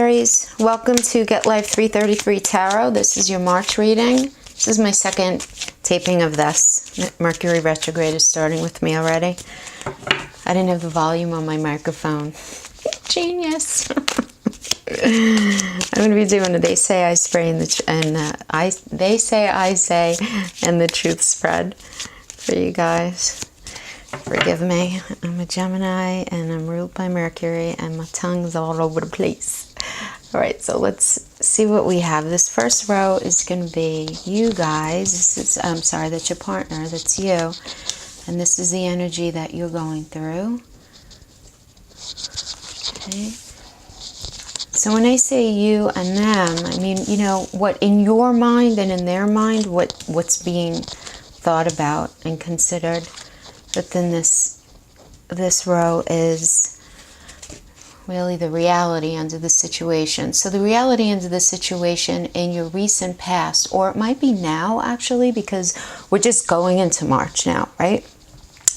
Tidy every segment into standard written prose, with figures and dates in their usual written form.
Aries. Welcome to Get Life 333 Tarot. This is your March reading. This is my second taping of this. Mercury retrograde is starting with me already. I didn't have the volume on my microphone. Genius. I'm going to be doing a They Say I Spray and They Say I Say and the Truth Spread for you guys. Forgive me. I'm a Gemini and I'm ruled by Mercury and my tongue's all over the place. All right, so let's see what we have. This first row is going to be you guys. This is, I'm sorry, that's your partner. That's you. And this is the energy that you're going through. Okay. So when I say you and them, I mean, you know, what in your mind and in their mind, what's being thought about and considered. But then this row is really the reality under the situation. So the reality under the situation in your recent past, or it might be now actually, because we're just going into March now, right?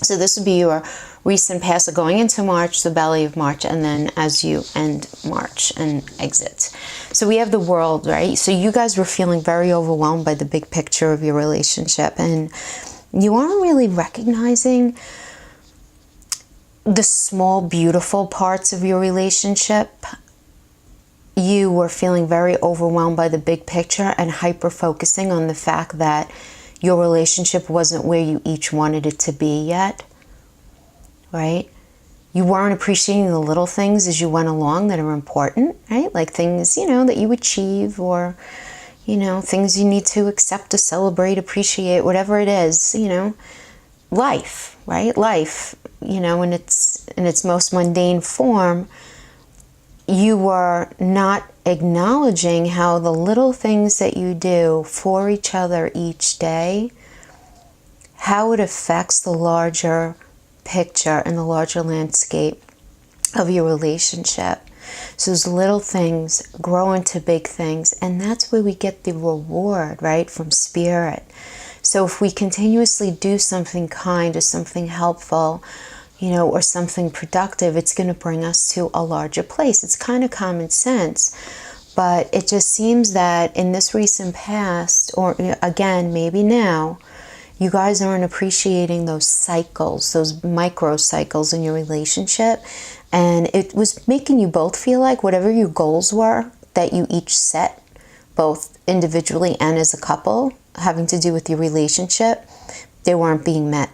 So this would be your recent past, so going into March, the belly of March, and then as you end March and exit. So we have the world, right? So you guys were feeling very overwhelmed by the big picture of your relationship, and you aren't really recognizing the small, beautiful parts of your relationship. You were feeling very overwhelmed by the big picture and hyper-focusing on the fact that your relationship wasn't where you each wanted it to be yet, right? You weren't appreciating the little things as you went along that are important, right? Like things, you know, that you achieve, or you know, things you need to accept, to celebrate, appreciate, whatever it is, you know, life, right? Life, you know, in its most mundane form, you were not acknowledging how the little things that you do for each other each day, how it affects the larger picture and the larger landscape of your relationship. So those little things grow into big things, and that's where we get the reward, right, from spirit. So if we continuously do something kind or something helpful, you know, or something productive, it's going to bring us to a larger place. It's kind of common sense, but it just seems that in this recent past, or again, maybe now, you guys aren't appreciating those cycles, those micro cycles in your relationship. And it was making you both feel like whatever your goals were that you each set, both individually and as a couple, having to do with your relationship, they weren't being met.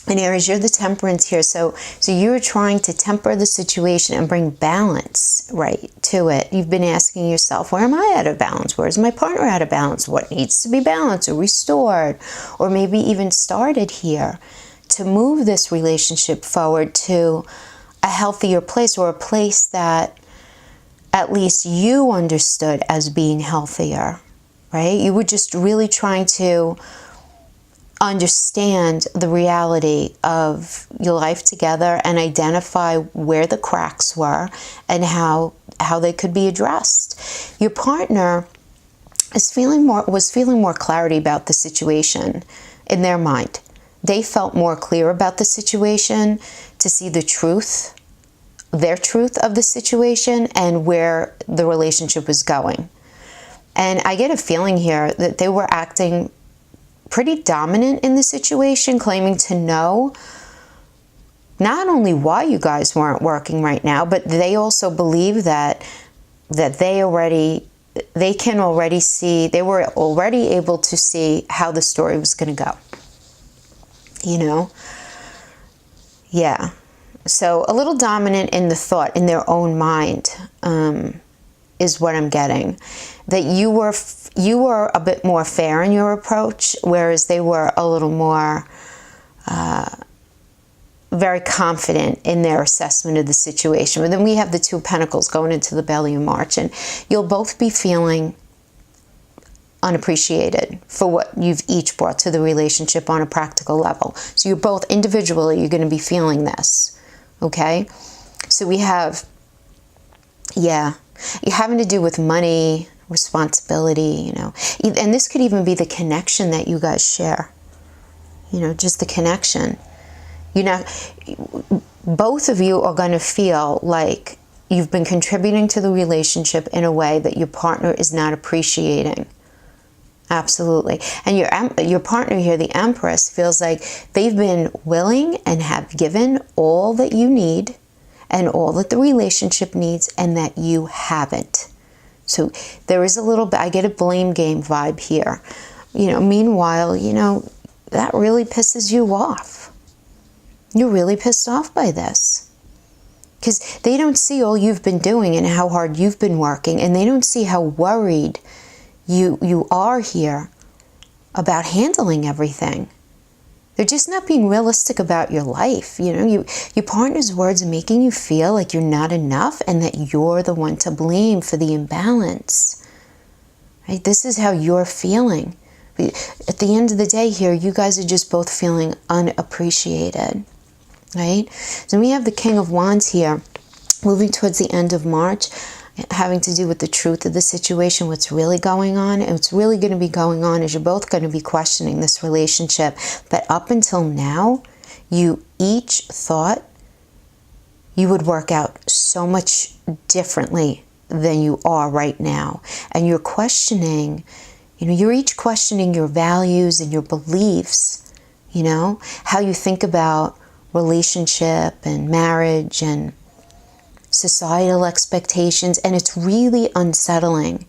And Aries, you're the temperance here. So you're trying to temper the situation and bring balance, right, to it. You've been asking yourself, where am I out of balance? Where's my partner out of balance? What needs to be balanced or restored? Or maybe even started here to move this relationship forward to a healthier place, or a place that at least you understood as being healthier, right? You were just really trying to understand the reality of your life together and identify where the cracks were and how they could be addressed. Your partner was feeling more clarity about the situation in their mind. They felt more clear about the situation, to see the truth, their truth of the situation and where the relationship was going. And I get a feeling here that they were acting pretty dominant in the situation, claiming to know not only why you guys weren't working right now, but they also believe that they were already able to see how the story was going to go. You know? Yeah. So a little dominant in the thought, in their own mind, is what I'm getting. That you were a bit more fair in your approach, whereas they were a little more very confident in their assessment of the situation. But then we have the Two of Pentacles going into the belly of March, and you'll both be feeling unappreciated for what you've each brought to the relationship on a practical level. So you're both individually, you're going to be feeling this. Okay, so we have, yeah, you're having to do with money, responsibility, you know, and this could even be the connection that you guys share, you know, just the connection. You know, both of you are going to feel like you've been contributing to the relationship in a way that your partner is not appreciating. Absolutely. And your partner here, the Empress, feels like they've been willing and have given all that you need and all that the relationship needs, and that you haven't. So there is a little bit, I get a blame game vibe here. Meanwhile, that really pisses you off. You're really pissed off by this. Because they don't see all you've been doing and how hard you've been working, and they don't see how worried you are here about handling everything. They're just not being realistic about your life. Your partner's words are making you feel like you're not enough and that you're the one to blame for the imbalance. Right? This is how you're feeling. At the end of the day here, you guys are just both feeling unappreciated. Right? So we have the King of Wands here, moving towards the end of March, having to do with the truth of the situation, what's really going on. And what's really going to be going on is you're both going to be questioning this relationship. But up until now, you each thought you would work out so much differently than you are right now. And you're questioning, you're each questioning your values and your beliefs, how you think about relationship and marriage and societal expectations, and it's really unsettling.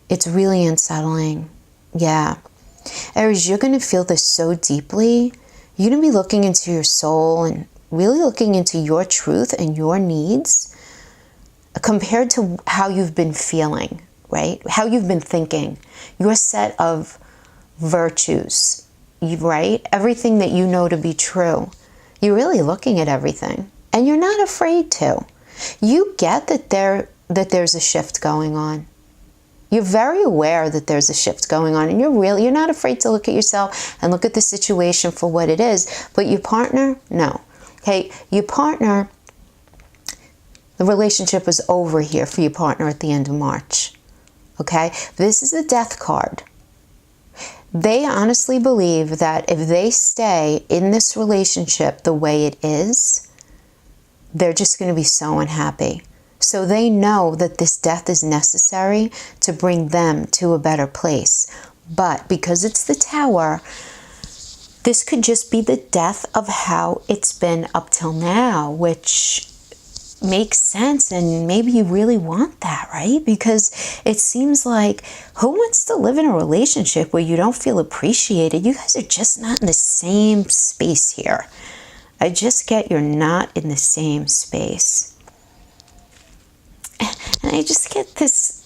It's really unsettling. Yeah. Aries, you're going to feel this so deeply. You're going to be looking into your soul and really looking into your truth and your needs compared to how you've been feeling, right? How you've been thinking. Your set of virtues, right? Everything that you know to be true. You're really looking at everything, and you're not afraid to. You get that there's a shift going on. You're very aware that there's a shift going on, and you're not afraid to look at yourself and look at the situation for what it is. But your partner, no. Okay, your partner, the relationship is over here for your partner at the end of March. Okay, this is the Death card. They honestly believe that if they stay in this relationship the way it is, they're just going to be so unhappy. So they know that this death is necessary to bring them to a better place. But because it's the Tower, this could just be the death of how it's been up till now, which makes sense, and maybe you really want that, right? Because it seems like, who wants to live in a relationship where you don't feel appreciated? You guys are just not in the same space here. I just get you're not in the same space. And I just get this,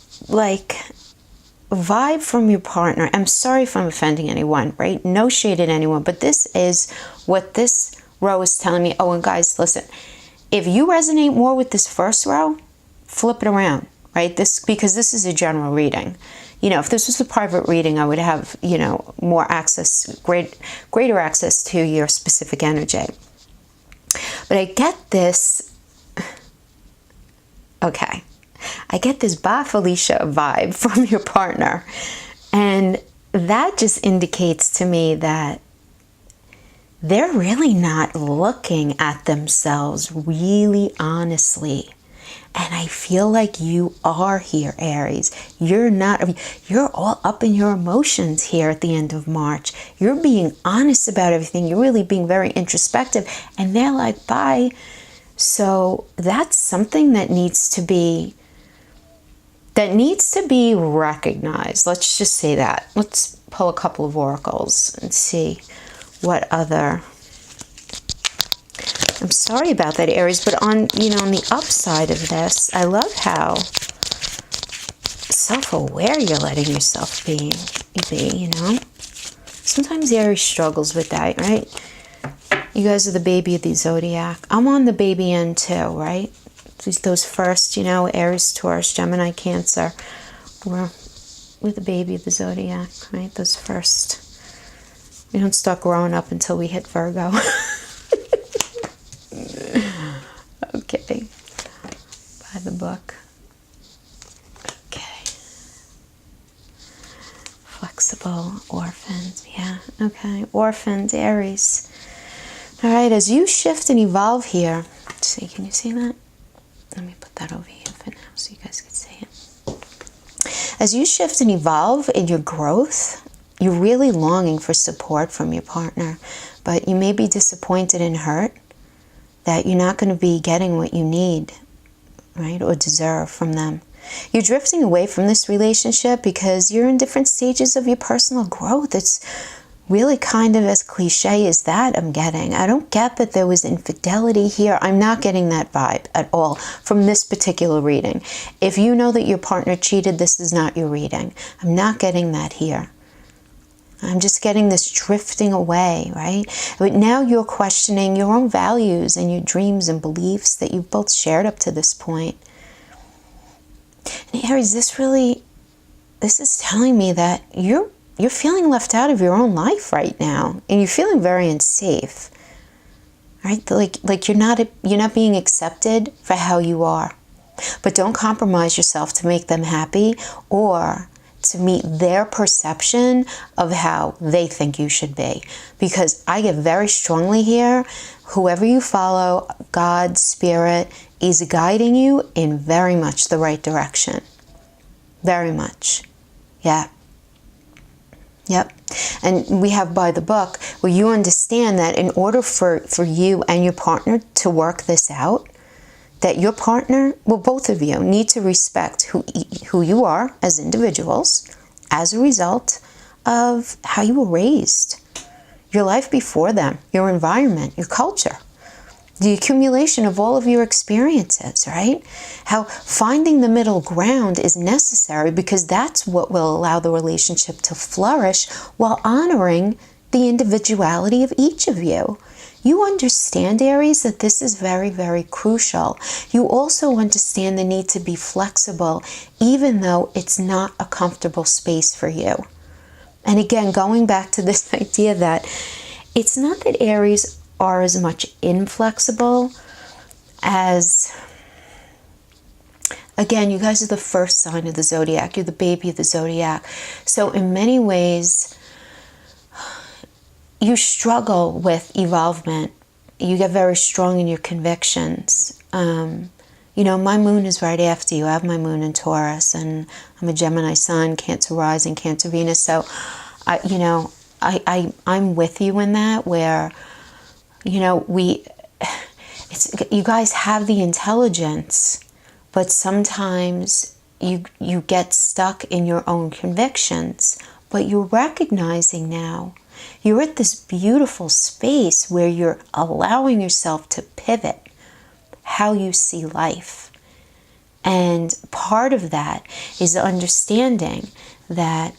vibe from your partner. I'm sorry if I'm offending anyone, right? No shade at anyone, but this is what this row is telling me. Oh, and guys, listen. If you resonate more with this first row, flip it around, right? Because this is a general reading. If this was a private reading, I would have, more access, greater access to your specific energy. But I get this, okay. I get this Bye Felicia vibe from your partner. And that just indicates to me that they're really not looking at themselves really honestly. And I feel like you are here, Aries. You're all up in your emotions here at the end of March. You're being honest about everything. You're really being very introspective. And they're like, bye. So that's something that needs to be recognized. Let's just say that. Let's pull a couple of oracles and see what other. I'm sorry about that, Aries, but on the upside of this, I love how self-aware you're letting yourself be, Sometimes Aries struggles with that, right? You guys are the baby of the zodiac. I'm on the baby end too, right? Those first, Aries, Taurus, Gemini, Cancer. We're the baby of the zodiac, right? Those first. We don't start growing up until we hit Virgo. Okay. By the book. Okay. Flexible, orphans. Yeah, okay. Orphans, Aries. All right, as you shift and evolve here. Let's see, can you see that? Let me put that over here. As you shift and evolve in your growth, you're really longing for support from your partner, but you may be disappointed and hurt that you're not going to be getting what you need, right, or deserve from them. You're drifting away from this relationship because you're in different stages of your personal growth. It's really kind of as cliche as that I'm getting. I don't get that there was infidelity here. I'm not getting that vibe at all from this particular reading. If you know that your partner cheated, this is not your reading. I'm not getting that here. I'm just getting this drifting away, right? But now you're questioning your own values and your dreams and beliefs that you've both shared up to this point. And Aries, this is telling me that you're feeling left out of your own life right now, and you're feeling very unsafe, right? Like you're not being accepted for how you are. But don't compromise yourself to make them happy or to meet their perception of how they think you should be. Because I get very strongly here, whoever you follow, God, Spirit, is guiding you in very much the right direction. Very much. Yeah. Yep. And we have by the book where you understand that in order for you and your partner to work this out, that your partner, well, both of you need to respect who you are as individuals as a result of how you were raised, your life before them, your environment, your culture, the accumulation of all of your experiences, right? How finding the middle ground is necessary because that's what will allow the relationship to flourish while honoring the individuality of each of you. You understand, Aries, that this is very, very crucial. You also understand the need to be flexible, even though it's not a comfortable space for you. And again, going back to this idea that it's not that Aries are as much inflexible as, again, you guys are the first sign of the zodiac. You're the baby of the zodiac. So in many ways, you struggle with evolvement. You get very strong in your convictions. You know, my moon is right after you. I have my moon in Taurus, and I'm a Gemini sun, Cancer rising, Cancer Venus. So, I'm with you in that. Where, you know, you guys have the intelligence, but sometimes you get stuck in your own convictions. But you're recognizing now. You're at this beautiful space where you're allowing yourself to pivot how you see life. And part of that is understanding that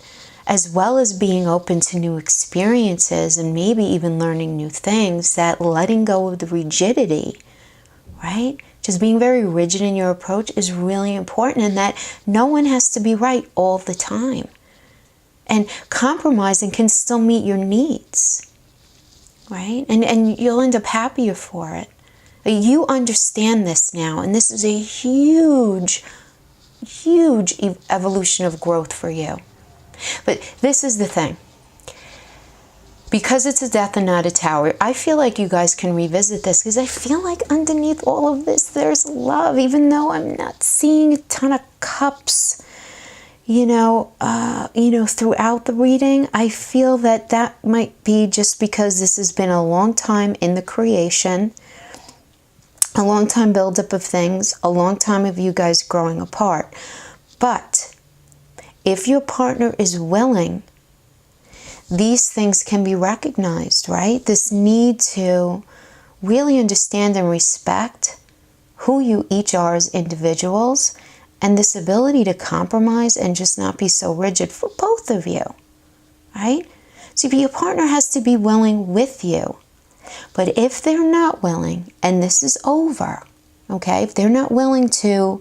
as well as being open to new experiences and maybe even learning new things, that letting go of the rigidity, right? Just being very rigid in your approach is really important, and that no one has to be right all the time. And compromising can still meet your needs, right? And you'll end up happier for it. You understand this now, and this is a huge, huge evolution of growth for you. But this is the thing. Because it's a death and not a tower, I feel like you guys can revisit this, because I feel like underneath all of this, there's love, even though I'm not seeing a ton of cups. Throughout the reading, I feel that might be just because this has been a long time in the creation, a long time buildup of things, a long time of you guys growing apart. But if your partner is willing, these things can be recognized, right? This need to really understand and respect who you each are as individuals, and this ability to compromise and just not be so rigid for both of you, right? So your partner has to be willing with you. But if they're not willing, and this is over, okay? If they're not willing to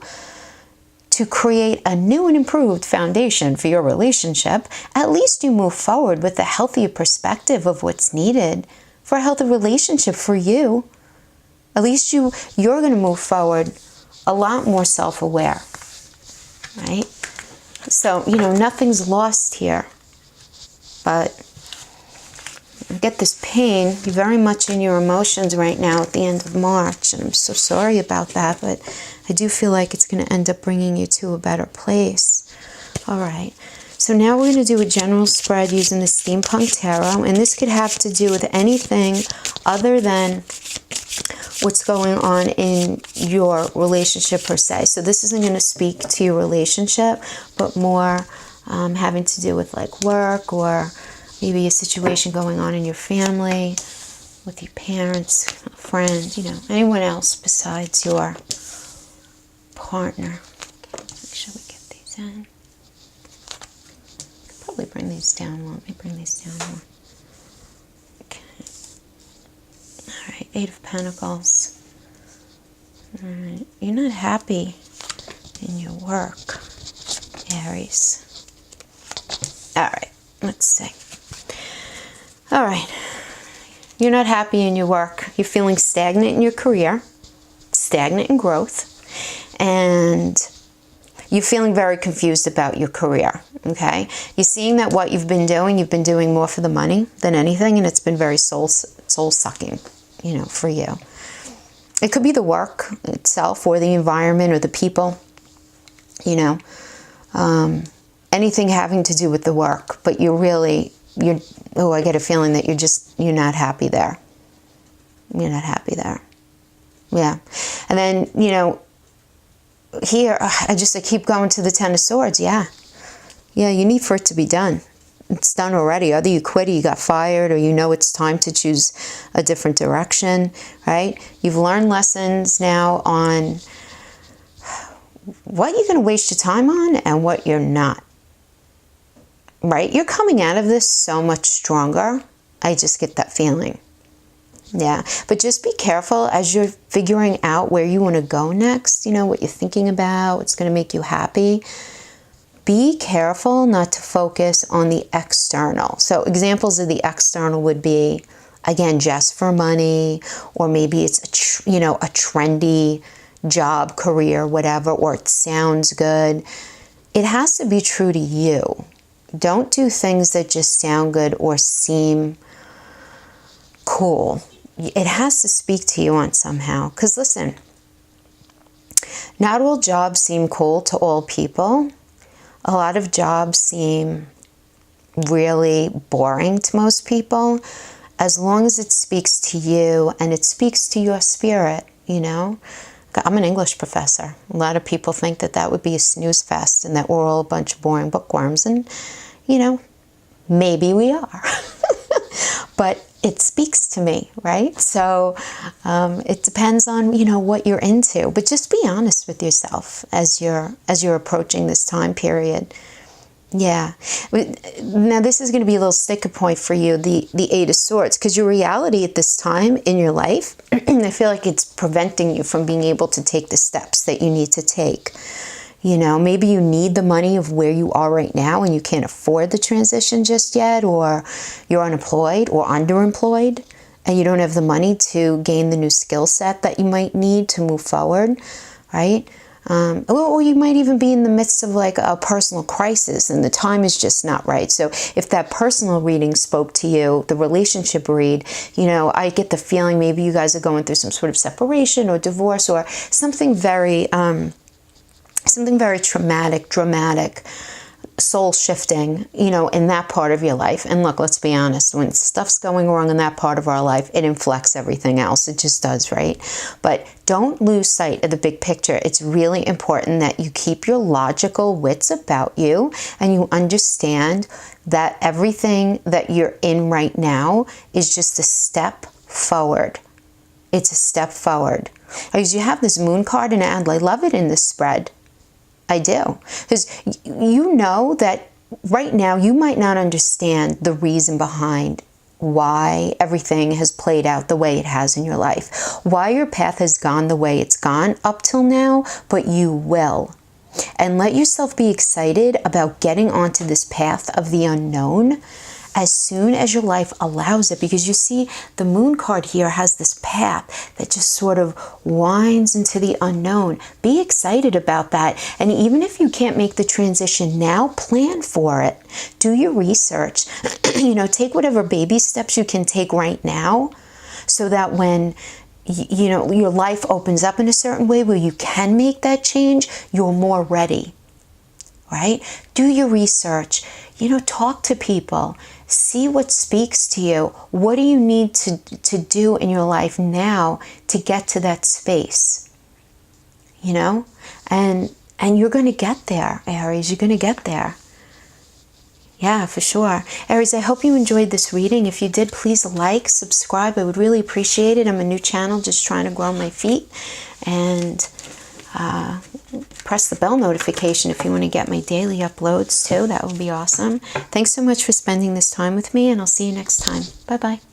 create a new and improved foundation for your relationship, at least you move forward with a healthier perspective of what's needed for a healthy relationship for you. At least you're going to move forward a lot more self-aware. Right? So, nothing's lost here. But I get this pain. You're very much in your emotions right now at the end of March. And I'm so sorry about that. But I do feel like it's going to end up bringing you to a better place. All right. So now we're going to do a general spread using the Steampunk Tarot. And this could have to do with anything other than what's going on in your relationship per se. So this isn't going to speak to your relationship, but more having to do with like work, or maybe a situation going on in your family, with your parents, a friend, you know, anyone else besides your partner. Okay, make sure we get these in. Probably bring these down more. Let me bring these down more. Okay. All right, 8 of Pentacles. All right, you're not happy in your work, Aries. All right, let's see. All right, you're not happy in your work. You're feeling stagnant in your career, stagnant in growth, and you're feeling very confused about your career, okay? You're seeing that what you've been doing more for the money than anything, and it's been very soul-sucking, you know, for you. It could be the work itself, or the environment, or the people, you know, anything having to do with the work, but I get a feeling that you're not happy there. You're not happy there. Yeah. And then, you know, here, I keep going to the Ten of Swords. Yeah, you need for it to be done. It's done already. Either you quit, or you got fired, or you know it's time to choose a different direction, right? You've learned lessons now on what you're going to waste your time on and what you're not, right? You're coming out of this so much stronger. I just get that feeling. Yeah, but just be careful as you're figuring out where you want to go next, you know, what you're thinking about, what's going to make you happy. Be careful not to focus on the external. So examples of the external would be, again, just for money, or maybe it's, a trendy job, career, whatever, or it sounds good. It has to be true to you. Don't do things that just sound good or seem cool. It has to speak to you on somehow. Because listen, not all jobs seem cool to all people. A lot of jobs seem really boring to most people. As long as it speaks to you and it speaks to your spirit, you know. I'm an English professor. A lot of people think that that would be a snooze fest and that we're all a bunch of boring bookworms. And, you know, maybe we are. But it speaks to me, right? So it depends on, you know, what you're into. But just be honest with yourself as you're approaching this time period. Yeah. Now this is going to be a little sticker point for you, the 8 of Swords, because your reality at this time in your life, I feel like it's preventing you from being able to take the steps that you need to take. You know, maybe you need the money of where you are right now and you can't afford the transition just yet, or you're unemployed or underemployed and you don't have the money to gain the new skill set that you might need to move forward, right? Or you might even be in the midst of like a personal crisis and the time is just not right. So if that personal reading spoke to you, the relationship read, you know, I get the feeling maybe you guys are going through some sort of separation or divorce or something very traumatic, dramatic, soul-shifting, you know, in that part of your life. And look, let's be honest, when stuff's going wrong in that part of our life, it inflects everything else. It just does, right? But don't lose sight of the big picture. It's really important that you keep your logical wits about you and you understand that everything that you're in right now is just a step forward. It's a step forward. Because you have this moon card, and I love it in this spread. I do. Because you know that right now you might not understand the reason behind why everything has played out the way it has in your life, why your path has gone the way it's gone up till now, but you will. And let yourself be excited about getting onto this path of the unknown as soon as your life allows it, because you see the moon card here has this path that just sort of winds into the unknown. Be excited about that. And even if you can't make the transition now, plan for it. Do your research. You know, take whatever baby steps you can take right now so that when you know your life opens up in a certain way where you can make that change, you're more ready. right? Do your research, you know, talk to people, see what speaks to you. What do you need to do in your life now to get to that space, you know? And you're going to get there, Aries. You're going to get there. Yeah, for sure. Aries, I hope you enjoyed this reading. If you did, please like, subscribe. I would really appreciate it. I'm a new channel, just trying to grow my feet. And press the bell notification if you want to get my daily uploads too. That would be awesome. Thanks so much for spending this time with me, and I'll see you next time. Bye-bye.